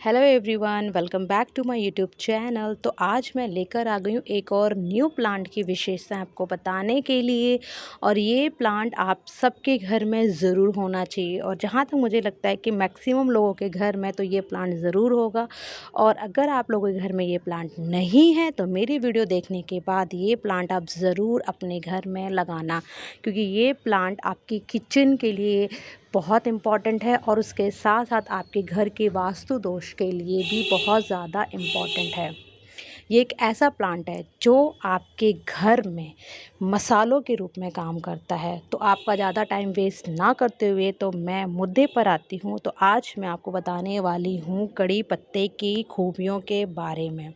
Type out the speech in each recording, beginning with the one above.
Hello everyone, welcome back to my YouTube channel. तो आज मैं लेकर आ गई हूँ एक और न्यू प्लांट की विशेषता आपको बताने के लिए। और ये प्लांट आप सबके घर में ज़रूर होना चाहिए, और जहाँ तक मुझे लगता है कि मैक्सिमम लोगों के घर में तो ये प्लांट ज़रूर होगा। और अगर आप लोगों के घर में ये प्लांट नहीं है तो मेरी वीडियो देखने के बाद ये प्लांट आप ज़रूर अपने घर में लगाना, क्योंकि ये प्लांट आपकी किचन के लिए बहुत इम्पॉर्टेंट है और उसके साथ साथ आपके घर के वास्तु दोष के लिए भी बहुत ज़्यादा इम्पॉर्टेंट है। ये एक ऐसा प्लांट है जो आपके घर में मसालों के रूप में काम करता है। तो आपका ज़्यादा टाइम वेस्ट ना करते हुए तो मैं मुद्दे पर आती हूँ। तो आज मैं आपको बताने वाली हूँ कड़ी पत्ते की खूबियों के बारे में।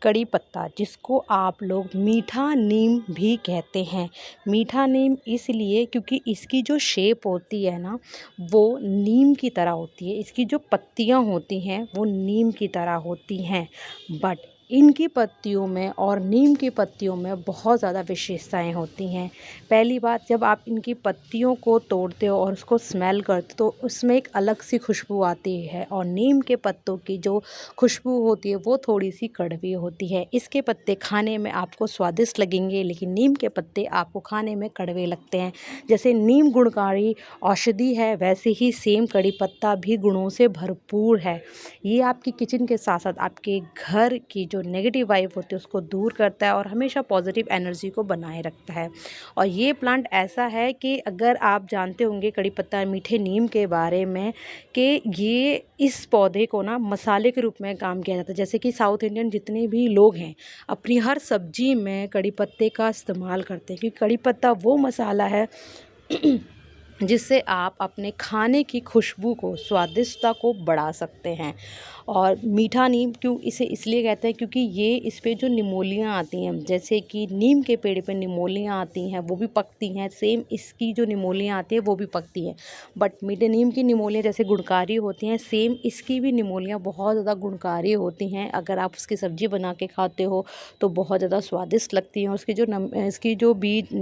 कड़ी पत्ता, जिसको आप लोग मीठा नीम भी कहते हैं। मीठा नीम इसलिए क्योंकि इसकी जो शेप होती है ना, वो नीम की तरह होती है। इसकी जो पत्तियाँ होती हैं वो नीम की तरह होती हैं, बट इनकी पत्तियों में और नीम की पत्तियों में बहुत ज़्यादा विशेषताएं होती हैं। पहली बात, जब आप इनकी पत्तियों को तोड़ते हो और उसको स्मेल करते हो तो उसमें एक अलग सी खुशबू आती है, और नीम के पत्तों की जो खुशबू होती है वो थोड़ी सी कड़वी होती है। इसके पत्ते खाने में आपको स्वादिष्ट लगेंगे, लेकिन नीम के पत्ते आपको खाने में कड़वे लगते हैं। जैसे नीम गुणकारी औषधि है, वैसे ही सेम कड़ी पत्ता भी गुणों से भरपूर है। ये आपकी किचन के साथ साथ आपके घर की जो नेगेटिव वाइब होती है उसको दूर करता है और हमेशा पॉजिटिव एनर्जी को बनाए रखता है। और ये प्लांट ऐसा है कि अगर आप जानते होंगे कड़ी पत्ता मीठे नीम के बारे में, कि ये इस पौधे को ना मसाले के रूप में काम किया जाता है। जैसे कि साउथ इंडियन जितने भी लोग हैं अपनी हर सब्जी में कड़ी पत्ते का इस्तेमाल करते हैं, क्योंकि कड़ी पत्ता वो मसाला है जिससे आप अपने खाने की खुशबू को, स्वादिष्टता को बढ़ा सकते हैं। और मीठा नीम क्यों इसे इसलिए कहते हैं, क्योंकि ये इस पे जो निमोलियाँ आती हैं, जैसे कि नीम के पेड़ पे निमोलियाँ आती हैं वो भी पकती हैं, सेम इसकी जो निमोलियाँ आती हैं वो भी पकती हैं। बट मीठे नीम की निमोलियाँ जैसे गुणकारी होती हैं, सेम इसकी भी निमोलियाँ बहुत ज़्यादा गुणकारी होती हैं। अगर आप उसकी सब्ज़ी बना के खाते हो तो बहुत ज़्यादा स्वादिष्ट लगती हैं। उसकी जो इसकी जो बीज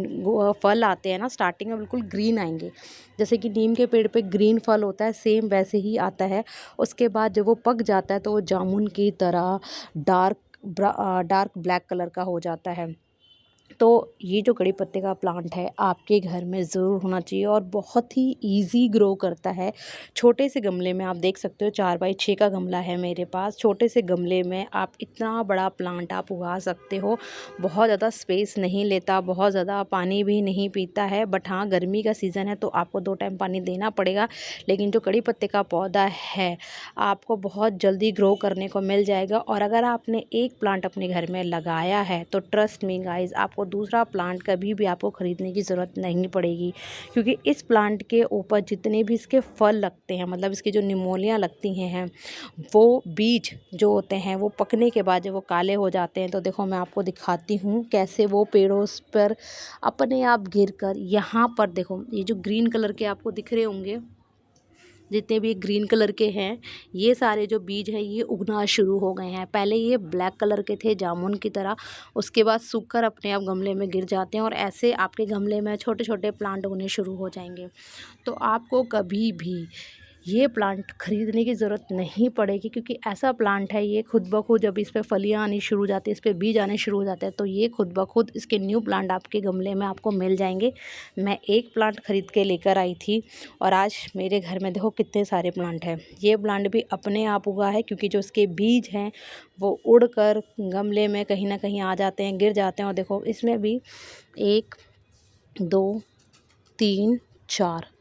फल आते हैं ना, स्टार्टिंग में बिल्कुल ग्रीन आएंगे, जैसे कि नीम के पेड़ पे ग्रीन फल होता है, सेम वैसे ही आता है। उसके बाद जब वो पक जाता है तो वो जामुन की तरह डार्क डार्क ब्लैक कलर का हो जाता है। तो ये जो कड़ी पत्ते का प्लांट है आपके घर में ज़रूर होना चाहिए, और बहुत ही इजी ग्रो करता है। छोटे से गमले में आप देख सकते हो, 4x6 का गमला है मेरे पास। छोटे से गमले में आप इतना बड़ा प्लांट आप उगा सकते हो। बहुत ज़्यादा स्पेस नहीं लेता, बहुत ज़्यादा पानी भी नहीं पीता है, बट हाँ गर्मी का सीज़न है तो आपको 2 टाइम पानी देना पड़ेगा। लेकिन जो कड़ी पत्ते का पौधा है आपको बहुत जल्दी ग्रो करने को मिल जाएगा। और अगर आपने एक प्लांट अपने घर में लगाया है तो ट्रस्ट मी गाइस, आपको दूसरा प्लांट कभी भी आपको ख़रीदने की ज़रूरत नहीं पड़ेगी, क्योंकि इस प्लांट के ऊपर जितने भी इसके फल लगते हैं, मतलब इसकी जो निमोलियाँ लगती हैं, वो बीज जो होते हैं वो पकने के बाद जब वो काले हो जाते हैं तो देखो मैं आपको दिखाती हूँ कैसे वो पेड़ों पर अपने आप गिर कर, यहाँ पर देखो ये जो ग्रीन कलर के आपको दिख रहे होंगे, जितने भी ग्रीन कलर के हैं, ये सारे जो बीज हैं ये उगना शुरू हो गए हैं। पहले ये ब्लैक कलर के थे जामुन की तरह, उसके बाद सूख कर अपने आप गमले में गिर जाते हैं, और ऐसे आपके गमले में छोटे छोटे प्लांट उगने शुरू हो जाएंगे। तो आपको कभी भी ये प्लांट खरीदने की ज़रूरत नहीं पड़ेगी, क्योंकि ऐसा प्लांट है ये खुद ब खुद, जब इस पे फलियाँ आनी शुरू हो जाती है, इस पे बीज आने शुरू हो जाते हैं, तो ये खुद ब खुद इसके न्यू प्लांट आपके गमले में आपको मिल जाएंगे। मैं एक प्लांट खरीद के लेकर आई थी और आज मेरे घर में देखो कितने सारे प्लांट हैं। ये प्लांट भी अपने आप उगा है, क्योंकि जो इसके बीज हैं वो उड़कर गमले में कहीं ना कहीं आ जाते हैं, गिर जाते हैं। और देखो इसमें भी 1 2 3 4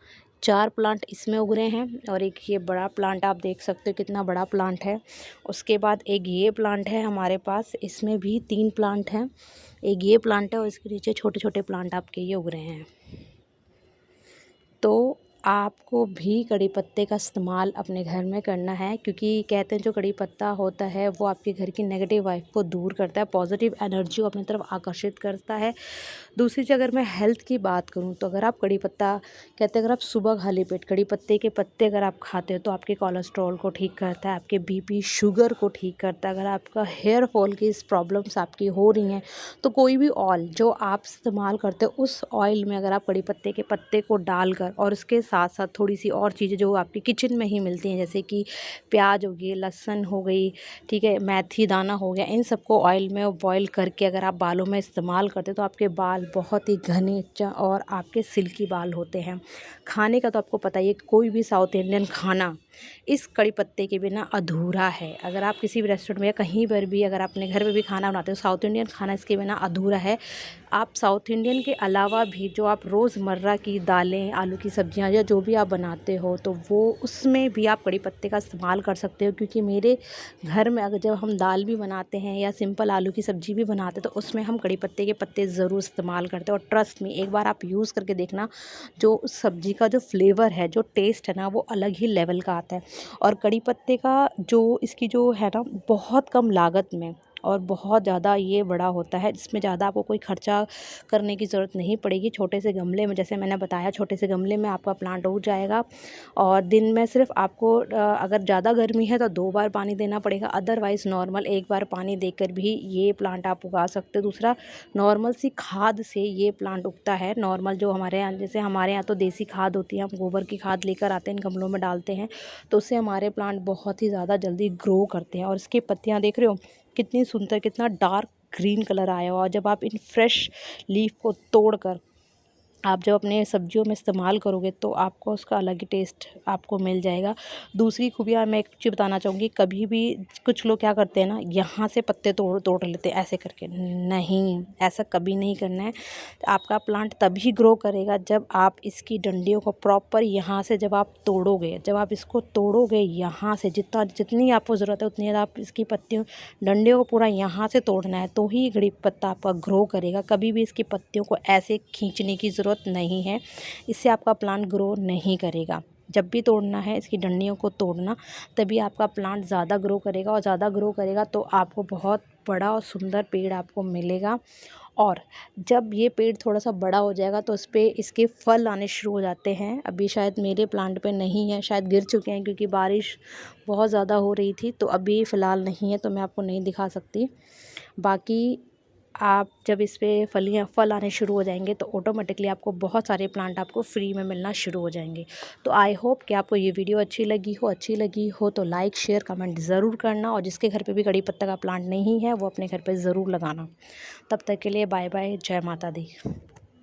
4 प्लांट इसमें उग रहे हैं, और एक ये बड़ा प्लांट आप देख सकते हो कितना बड़ा प्लांट है। उसके बाद एक ये प्लांट है हमारे पास, इसमें भी 3 प्लांट हैं। एक ये प्लांट है और इसके नीचे छोटे छोटे प्लांट आपके ये उग रहे हैं। तो आपको भी कड़ी पत्ते का इस्तेमाल अपने घर में करना है, क्योंकि कहते हैं जो कड़ी पत्ता होता है वो आपके घर की नेगेटिव वाइब को दूर करता है, पॉजिटिव एनर्जी को अपनी तरफ आकर्षित करता है। दूसरी चीज़, अगर मैं हेल्थ की बात करूं तो अगर आप कड़ी पत्ता, कहते हैं अगर आप सुबह खाली पेट कड़ी पत्ते के पत्ते अगर आप खाते हो तो आपके कोलेस्ट्रॉल को ठीक करता है, आपके बीपी शुगर को ठीक करता है। अगर आपका हेयर फॉल की प्रॉब्लम्स आपकी हो रही हैं तो कोई भी ऑयल जो आप इस्तेमाल करते हो उस ऑयल में अगर आप कड़ी पत्ते के पत्ते को डालकर और उसके साथ साथ थोड़ी सी और चीज़ें जो आपके किचन में ही मिलती हैं, जैसे कि प्याज हो गई, लहसुन हो गई, ठीक है, मेथी दाना हो गया, इन सबको ऑयल में बॉईल करके अगर आप बालों में इस्तेमाल करते तो आपके बाल बहुत ही घने और आपके सिल्की बाल होते हैं। खाने का तो आपको पता ही है, कोई भी साउथ इंडियन खाना इस कड़ी पत्ते के बिना अधूरा है। अगर आप किसी भी रेस्टोरेंट में या कहीं पर भी अगर अपने घर में भी खाना बनाते हो, साउथ इंडियन खाना इसके बिना अधूरा है। आप साउथ इंडियन के अलावा भी जो आप रोज़मर्रा की दालें, आलू की सब्जियां या जो भी आप बनाते हो, तो वो उसमें भी आप कड़ी पत्ते का इस्तेमाल कर सकते हो। क्योंकि मेरे घर में अगर जब हम दाल भी बनाते हैं या सिंपल आलू की सब्ज़ी भी बनाते हैं, तो उसमें हम कड़ी पत्ते के पत्ते ज़रूर इस्तेमाल करते हैं। और ट्रस्ट मी, एक बार आप यूज़ करके देखना, जो उस सब्ज़ी का जो फ्लेवर है, जो टेस्ट है ना, वो अलग ही लेवल का आता है। और कड़ी पत्ते का जो इसकी जो है ना, बहुत कम लागत में और बहुत ज़्यादा ये बड़ा होता है, जिसमें ज़्यादा आपको कोई खर्चा करने की ज़रूरत नहीं पड़ेगी। छोटे से गमले में, जैसे मैंने बताया, छोटे से गमले में आपका प्लांट उग जाएगा। और दिन में सिर्फ आपको अगर ज़्यादा गर्मी है तो 2 बार पानी देना पड़ेगा, अदरवाइज़ नॉर्मल 1 बार पानी देकर भी ये प्लांट आप उगा सकते हो। दूसरा, नॉर्मल सी खाद से ये प्लांट उगता है। नॉर्मल जो हमारे यहाँ, जैसे हमारे यहाँ तो देसी खाद होती है, हम गोबर की खाद लेकर आते हैं, इन गमलों में डालते हैं, तो उससे हमारे प्लांट बहुत ही ज़्यादा जल्दी ग्रो करते हैं। और इसकी पत्तियाँ देख रहे हो कितनी सुंदर, कितना डार्क ग्रीन कलर आया हुआ। और जब आप इन फ्रेश लीफ को तोड़कर आप जब अपने सब्जियों में इस्तेमाल करोगे तो आपको उसका अलग ही टेस्ट आपको मिल जाएगा। दूसरी खूबियाँ मैं एक चीज़ बताना चाहूँगी, कभी भी कुछ लोग क्या करते हैं ना, यहाँ से पत्ते तोड़ तोड़ लेते हैं ऐसे करके, नहीं, ऐसा कभी नहीं करना है। आपका प्लांट तभी ग्रो करेगा जब आप इसकी डंडियों को प्रॉपर यहाँ से जब आप तोड़ोगे, जब आप इसको तोड़ोगे यहाँ से, जितनी आपको ज़रूरत है उतनी आप इसकी पत्तियों, डंडियों को पूरा यहाँ से तोड़ना है, तो ही कड़ी पत्ता आपका ग्रो करेगा। कभी भी इसकी पत्तियों को ऐसे खींचने की ज़रूरत नहीं है, इससे आपका प्लांट ग्रो नहीं करेगा। जब भी तोड़ना है, इसकी डंडियों को तोड़ना, तभी आपका प्लांट ज़्यादा ग्रो करेगा। और ज़्यादा ग्रो करेगा तो आपको बहुत बड़ा और सुंदर पेड़ आपको मिलेगा। और जब ये पेड़ थोड़ा सा बड़ा हो जाएगा तो उस पे इसके फल आने शुरू हो जाते हैं। अभी शायद मेरे प्लांट पे नहीं है, शायद गिर चुके हैं, क्योंकि बारिश बहुत ज़्यादा हो रही थी, तो अभी फ़िलहाल नहीं है, तो मैं आपको नहीं दिखा सकती। बाकी आप जब इस पे फल आने शुरू हो जाएंगे तो ऑटोमेटिकली आपको बहुत सारे प्लांट आपको फ्री में मिलना शुरू हो जाएंगे। तो आई होप कि आपको ये वीडियो अच्छी लगी हो तो लाइक, शेयर, कमेंट ज़रूर करना। और जिसके घर पे भी कड़ी पत्ता का प्लांट नहीं है, वो अपने घर पे ज़रूर लगाना। तब तक के लिए बाय बाय, जय माता दी।